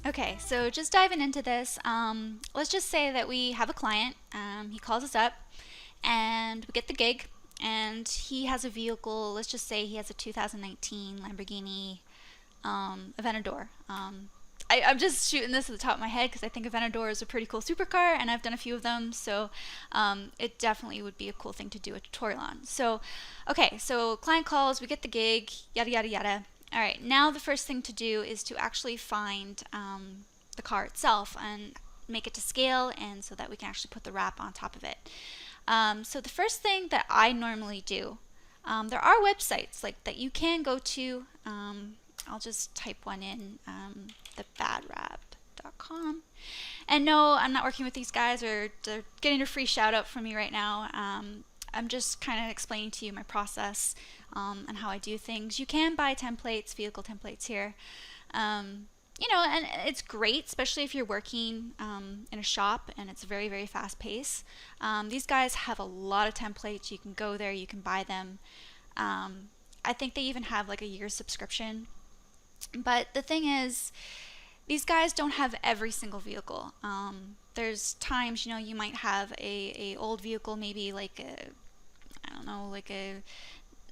Okay, so just diving into this, let's just say that we have a client. He calls us up and we get the gig, and he has a vehicle. Let's just say he has a 2019 Lamborghini Aventador. I'm just shooting this at the top of my head because I think Aventador is a pretty cool supercar, and I've done a few of them, so it definitely would be a cool thing to do a tutorial on. So, okay, so client calls, we get the gig, yada yada yada. All right, now the first thing to do is to actually find the car itself and make it to scale, and so that we can actually put the wrap on top of it. So the first thing that I normally do, there are websites like that you can go to. I'll just type one in, thebadrap.com. And no, I'm not working with these guys, or they're getting a free shout out from me right now. I'm just kind of explaining to you my process and how I do things. You can buy templates, vehicle templates here. You know, and it's great, especially if you're working in a shop and it's very, very fast paced. These guys have a lot of templates. You can go there, you can buy them. I think they even have like a year's subscription. But the thing is, these guys don't have every single vehicle. There's times, you know, you might have a old vehicle, maybe like a, I don't know, like a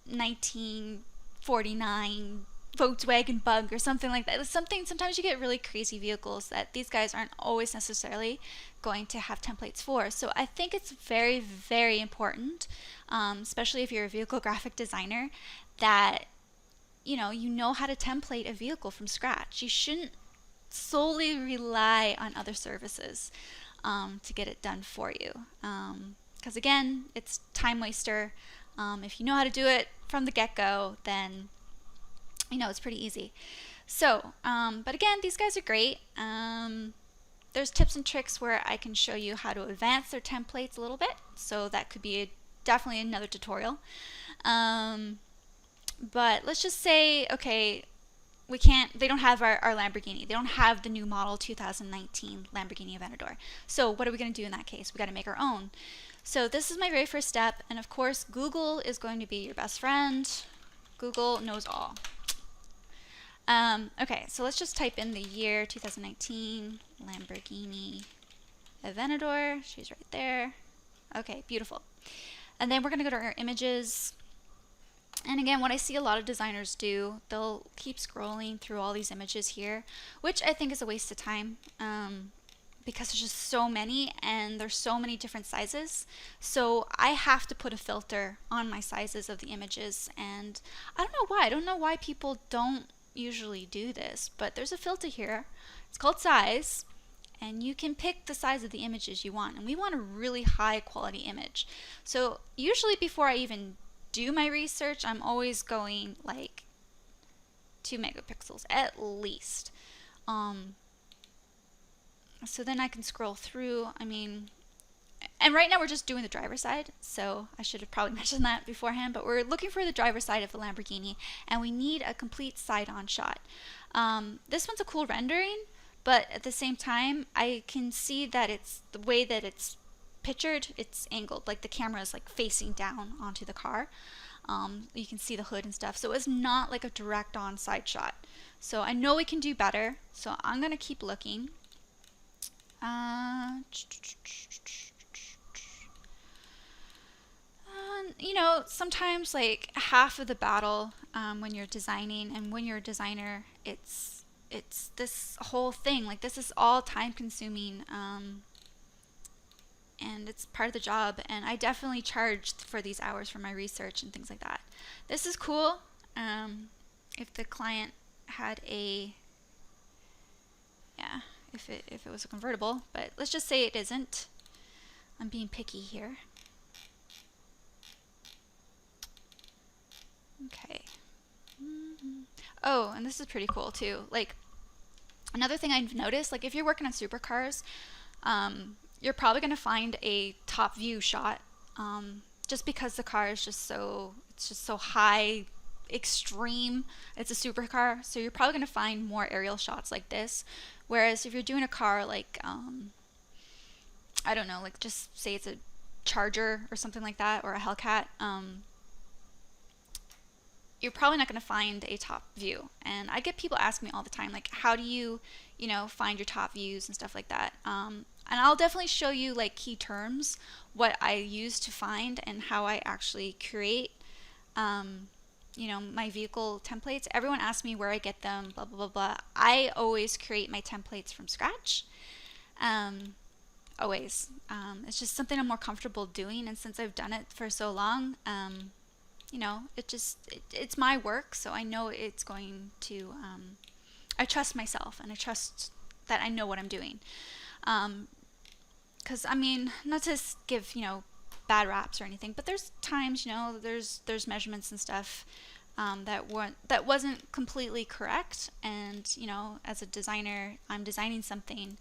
1949 Volkswagen Bug or something like that. It's something, sometimes you get really crazy vehicles that these guys aren't always necessarily going to have templates for. So I think it's very, very important, especially if you're a vehicle graphic designer, that you know how to template a vehicle from scratch. You shouldn't solely rely on other services to get it done for you. Because again, it's time waster. If you know how to do it from the get-go, then you know it's pretty easy. So, but again, these guys are great. There's tips and tricks where I can show you how to advance their templates a little bit. So that could be definitely another tutorial. But let's just say, okay, they don't have our Lamborghini. They don't have the new model 2019 Lamborghini Aventador. So what are we going to do in that case? We got to make our own. So this is my very first step, and of course Google is going to be your best friend. Google knows all. Okay, so let's just type in the year 2019 Lamborghini Aventador. She's right there. Okay, beautiful. And then we're going to go to our images. And again, what I see a lot of designers do, they'll keep scrolling through all these images here, which I think is a waste of time because there's just so many and there's so many different sizes. So I have to put a filter on my sizes of the images, and I don't know why. I don't know why people don't usually do this, but there's a filter here. It's called size, and you can pick the size of the images you want, and we want a really high quality image. So usually before I even do my research, I'm always going like 2 megapixels at least. So then I can scroll through. I mean, and right now we're just doing the driver's side, so I should have probably mentioned that beforehand, but we're looking for the driver's side of the Lamborghini, and we need a complete side-on shot. This one's a cool rendering, but at the same time, I can see that it's the way that it's pictured, it's angled, like the camera is like facing down onto the car. You can see the hood and stuff, so it's not like a direct on side shot. So I know we can do better, so I'm gonna keep looking. You know, sometimes like half of the battle when you're designing, and when you're a designer, it's this whole thing, like this is all time consuming, and it's part of the job, and I definitely charged for these hours for my research and things like that. This is cool if the client had a, yeah, if it was a convertible, but let's just say it isn't. I'm being picky here. Okay. Oh, and this is pretty cool too. Like, another thing I've noticed, like if you're working on supercars, you're probably going to find a top view shot, just because the car is just so, it's just so high, extreme. It's a supercar, so you're probably going to find more aerial shots like this. Whereas if you're doing a car like, I don't know, like just say it's a Charger or something like that, or a Hellcat, you're probably not going to find a top view. And I get people ask me all the time, like, how do you, you know, find your top views and stuff like that. And I'll definitely show you like key terms, what I use to find and how I actually create, you know, my vehicle templates. Everyone asks me where I get them, blah, blah, blah, blah. I always create my templates from scratch. Always. It's just something I'm more comfortable doing. And since I've done it for so long, you know, it's my work. So I know it's going to, I trust myself and I trust that I know what I'm doing. Because I mean, not to give, you know, bad raps or anything, but there's times, you know, there's measurements and stuff that wasn't completely correct, and you know, as a designer, I'm designing something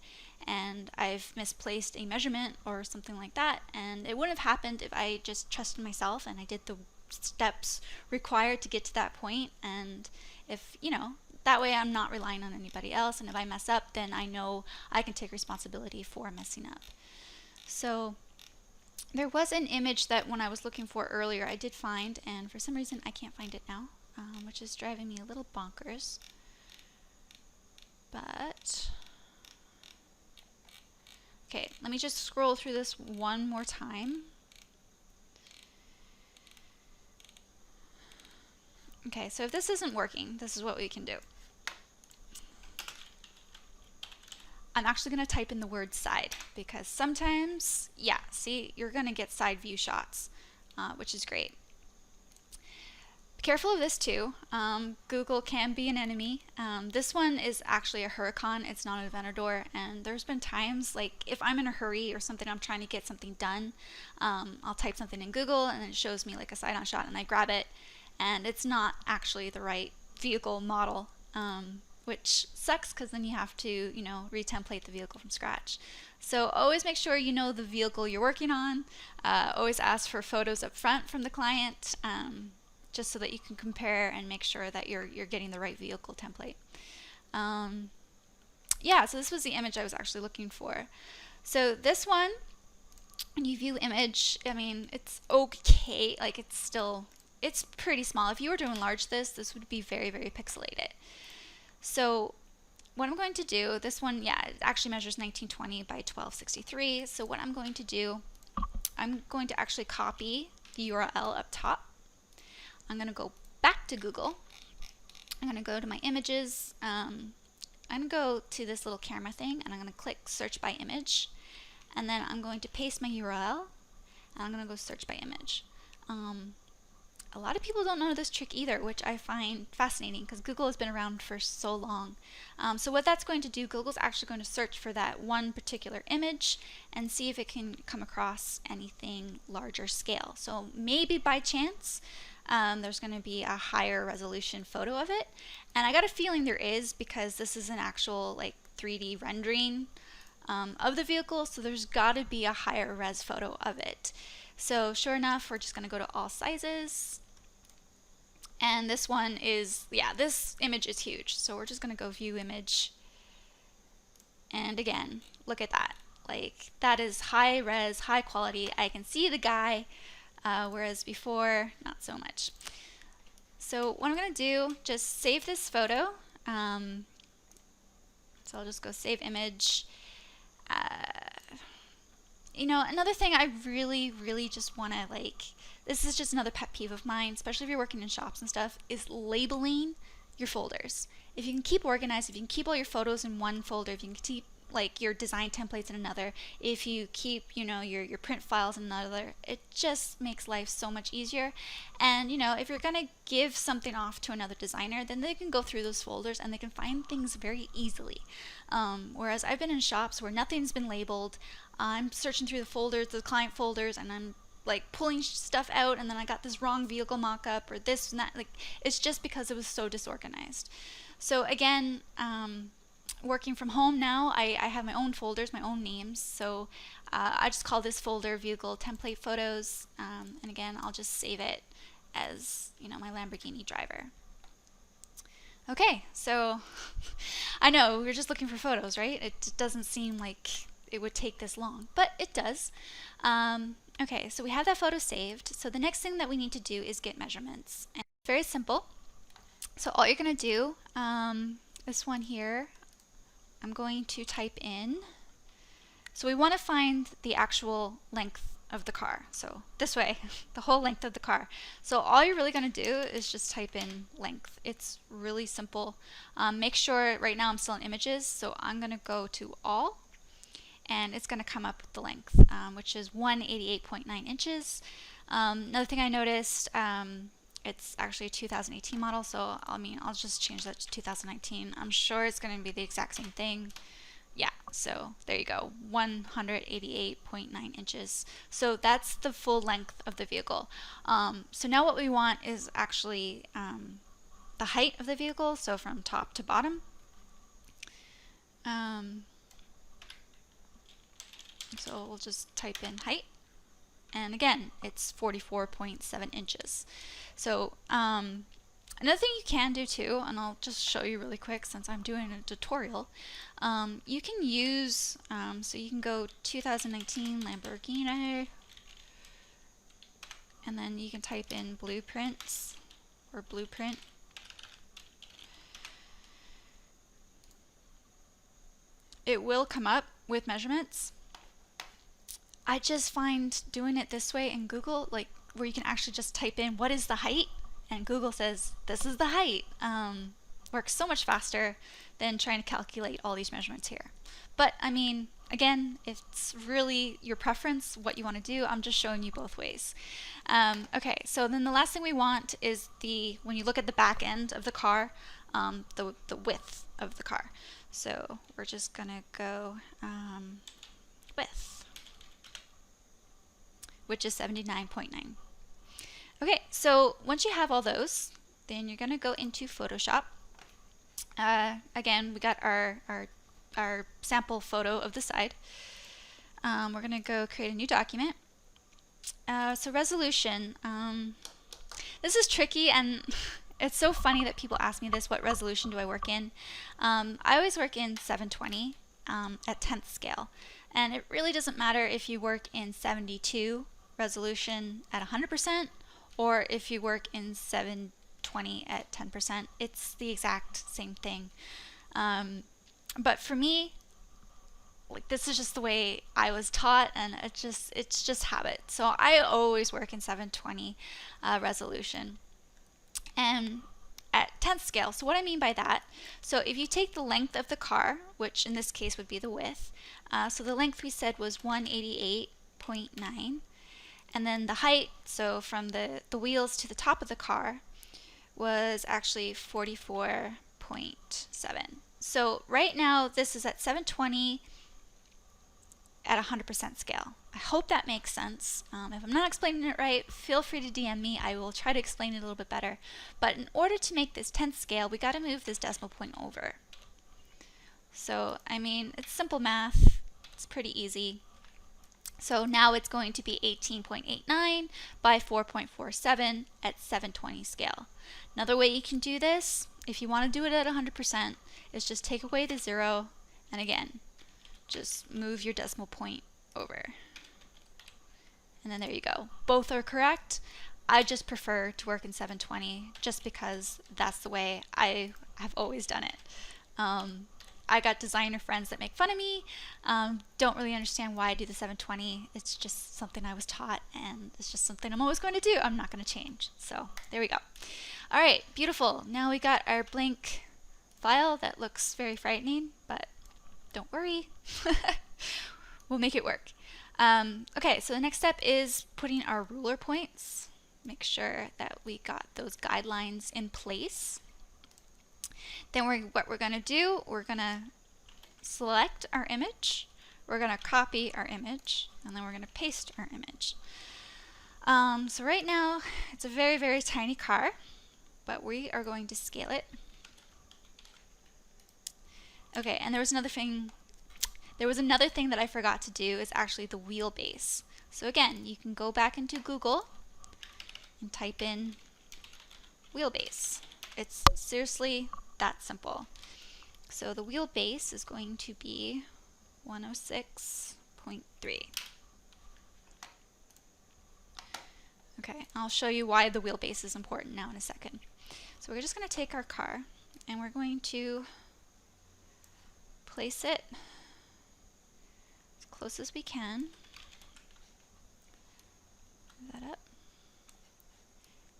and I've misplaced a measurement or something like that, and it wouldn't have happened if I just trusted myself and I did the steps required to get to that point. And if, you know, that way I'm not relying on anybody else, and if I mess up, then I know I can take responsibility for messing up. So there was an image that when I was looking for earlier I did find, and for some reason I can't find it now, which is driving me a little bonkers. But okay, let me just scroll through this one more time. Okay, so if this isn't working, this is what we can do. I'm actually going to type in the word side, because sometimes, yeah, see, you're going to get side view shots, which is great. Be careful of this too. Google can be an enemy. This one is actually a Huracan. It's not an Aventador, and there's been times, like, if I'm in a hurry or something, I'm trying to get something done, I'll type something in Google and it shows me like a side-on shot, and I grab it, and it's not actually the right vehicle model. Which sucks, because then you have to, you know, retemplate the vehicle from scratch. So always make sure you know the vehicle you're working on. Always ask for photos up front from the client, just so that you can compare and make sure that you're getting the right vehicle template. Yeah, so this was the image I was actually looking for. So this one, when you view image, I mean, it's okay, like it's pretty small. If you were to enlarge this would be very, very pixelated. So what I'm going to do, this one, yeah, it actually measures 1920 by 1263. So what I'm going to do, I'm going to actually copy the URL up top. I'm going to go back to Google. I'm going to go to my images. I'm going to go to this little camera thing, and I'm going to click search by image. And then I'm going to paste my URL, and I'm going to go search by image. A lot of people don't know this trick either, which I find fascinating, because Google has been around for so long. So what that's going to do, Google's actually going to search for that one particular image and see if it can come across anything larger scale. So maybe by chance there's going to be a higher resolution photo of it, and I got a feeling there is, because this is an actual like 3D rendering of the vehicle, so there's got to be a higher res photo of it. So sure enough, we're just going to go to all sizes. And this one is, yeah, this image is huge. So we're just going to go view image. And again, look at that. Like, that is high res, high quality. I can see the guy, whereas before, not so much. So what I'm going to do, just save this photo. So I'll just go save image. You know, another thing I really just want to, like, this is just another pet peeve of mine, especially if you're working in shops and stuff, is labeling your folders. If you can keep organized, if you can keep all your photos in one folder, if you can keep like your design templates in another, if you keep, you know, your print files in another, it just makes life so much easier. And you know, if you're gonna give something off to another designer, then they can go through those folders and they can find things very easily. Whereas I've been in shops where nothing's been labeled. I'm searching through the folders, the client folders, and I'm like pulling stuff out, and then I got this wrong vehicle mock-up or this and that. Like, it's just because it was so disorganized. So again, working from home now, I have my own folders, my own names. So I just call this folder vehicle template photos, and again, I'll just save it as, you know, my Lamborghini driver. Okay, so I know we're just looking for photos, right? It doesn't seem like it would take this long, but it does. Okay, so we have that photo saved. So the next thing that we need to do is get measurements. And it's very simple. So all you're going to do, this one here, I'm going to type in, so we want to find the actual length of the car. So this way, the whole length of the car. So all you're really going to do is just type in length. It's really simple. Make sure, right now I'm still in images, so I'm going to go to all, and it's going to come up with the length, which is 188.9 inches. Another thing I noticed, it's actually a 2018 model, so I'll just change that to 2019. I'm sure it's going to be the exact same thing. Yeah, so there you go, 188.9 inches. So that's the full length of the vehicle. So now what we want is actually the height of the vehicle, so from top to bottom. So we'll just type in height. And again, it's 44.7 inches. So another thing you can do too, and I'll just show you really quick since I'm doing a tutorial, you can use, so you can go 2019 Lamborghini, and then you can type in blueprints or blueprint. It will come up with measurements. I just find doing it this way in Google, like where you can actually just type in what is the height, and Google says this is the height, works so much faster than trying to calculate all these measurements here. But I mean, again, it's really your preference what you want to do. I'm just showing you both ways. Okay, so then the last thing we want is when you look at the back end of the car, the width of the car. So we're just gonna go width, which is 79.9. Okay, so once you have all those, then you're going to go into Photoshop. Again, we got our sample photo of the side. We're going to go create a new document. So resolution, this is tricky, and it's so funny that people ask me this, what resolution do I work in? I always work in 720 at 10th scale. And it really doesn't matter if you work in 72 resolution at 100% or if you work in 720 at 10%. It's the exact same thing. But for me, like, this is just the way I was taught, and it's just habit. So I always work in 720 resolution and at 10th scale. So what I mean by that, so if you take the length of the car, which in this case would be the width, so the length we said was 188.9, and then the height, so from the wheels to the top of the car, was actually 44.7. So right now this is at 720 at 100% scale. I hope that makes sense. If I'm not explaining it right, feel free to DM me. I will try to explain it a little bit better. But in order to make this 10th scale, we got to move this decimal point over. So, I mean, it's simple math. It's pretty easy. So now it's going to be 18.89 by 4.47 at 720 scale. Another way you can do this, if you want to do it at 100%, is just take away the 0, and again, just move your decimal point over. And then there you go. Both are correct. I just prefer to work in 720 just because that's the way I have always done it. I got designer friends that make fun of me, don't really understand why I do the 720. It's just something I was taught, and it's just something I'm always going to do. I'm not going to change. So there we go. All right, beautiful. Now we got our blank file that looks very frightening, but don't worry. We'll make it work. Okay, so the next step is putting our ruler points. Make sure that we got those guidelines in place. Then what we're going to do, we're going to select our image, we're going to copy our image, and then we're going to paste our image. So right now, it's a very, very tiny car, but we are going to scale it. Okay, and there was another thing that I forgot to do, is actually the wheelbase. So again, you can go back into Google and type in wheelbase. It's seriously that simple. So the wheelbase is going to be 106.3. Okay, I'll show you why the wheelbase is important now in a second. So we're just going to take our car and we're going to place it as close as we can. Move that up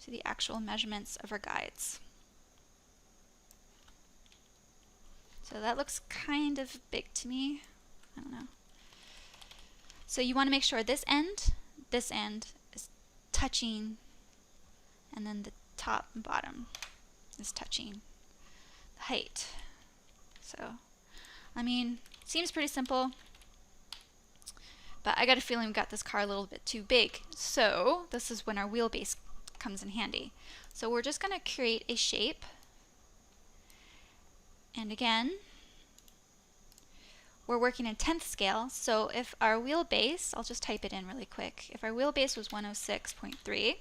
to the actual measurements of our guides. So that looks kind of big to me. I don't know. So you want to make sure this end is touching, and then the top and bottom is touching the height. So, I mean, seems pretty simple, but I got a feeling we got this car a little bit too big. So this is when our wheelbase comes in handy. So we're just going to create a shape. And again, we're working in 10th scale, so if our wheelbase, I'll just type it in really quick, if our wheelbase was 106.3,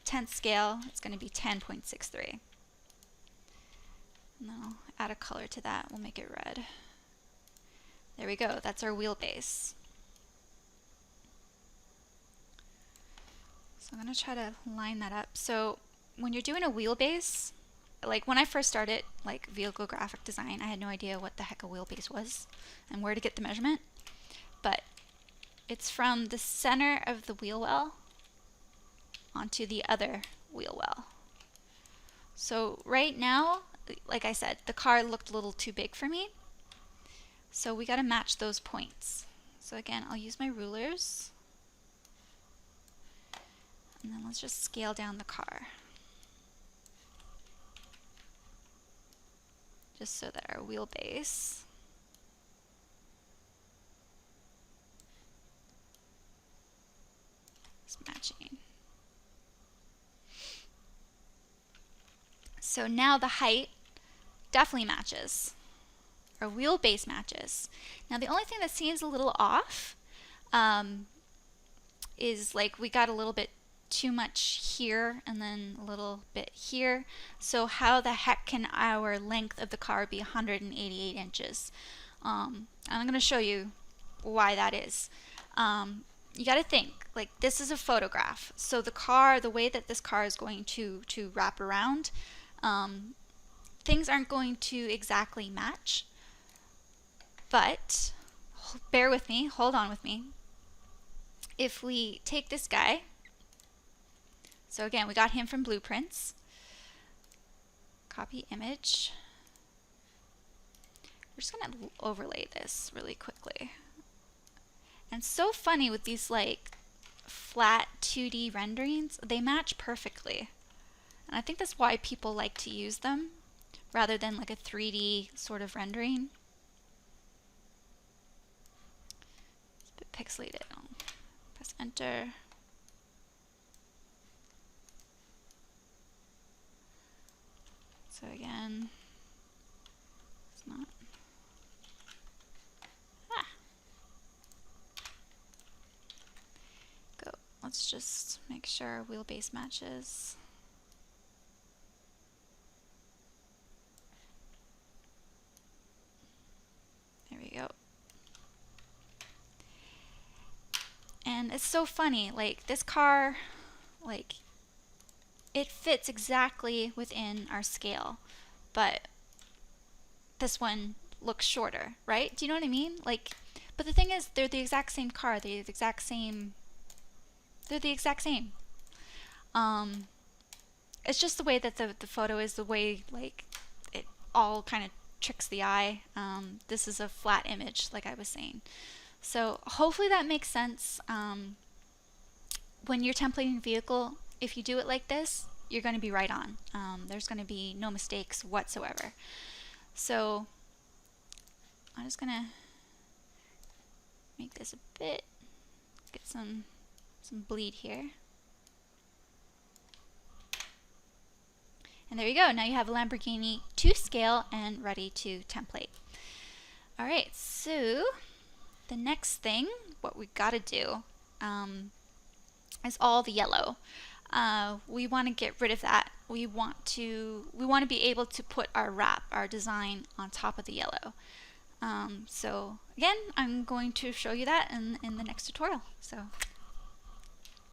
10th scale, it's going to be 10.63. And then I'll add a color to that, we'll make it red. There we go, that's our wheelbase. So I'm going to try to line that up. So when you're doing a wheelbase, like when I first started like vehicle graphic design, I had no idea what the heck a wheelbase was and where to get the measurement. But it's from the center of the wheel well onto the other wheel well. So right now, like I said, the car looked a little too big for me. So we got to match those points. So again, I'll use my rulers. And then let's just scale down the car. Just so that our wheelbase is matching. So now the height definitely matches. Our wheelbase matches. Now the only thing that seems a little off is like we got a little bit too much here and then a little bit here. So how the heck can our length of the car be 188 inches? I'm going to show you why that is. You got to think, like this is a photograph. So the car, the way that this car is going to wrap around, things aren't going to exactly match. But bear with me, hold on with me. If we take this guy, so again, we got him from Blueprints. Copy image. We're just going to overlay this really quickly. And so funny with these like flat 2D renderings, they match perfectly. And I think that's why people like to use them rather than like a 3D sort of rendering. It's a bit pixelated. I'll press enter. So again, it's not. Go. Let's just make sure our wheelbase matches. There we go. And it's so funny, like this car, like it fits exactly within our scale, but this one looks shorter, right? Do you know what I mean? Like, but the thing is, they're the exact same car. They're the exact same. It's just the way that the photo is, the way like it all kind of tricks the eye. This is a flat image, like I was saying. So hopefully that makes sense. When you're templating a vehicle, if you do it like this, you're going to be right on. There's going to be no mistakes whatsoever. So I'm just going to make this a bit, get some bleed here. And there you go. Now you have a Lamborghini to scale and ready to template. All right, so the next thing, what we got to do is all the yellow. We want to get rid of that. We want to be able to put our wrap, our design on top of the yellow. So again, I'm going to show you that in the next tutorial. So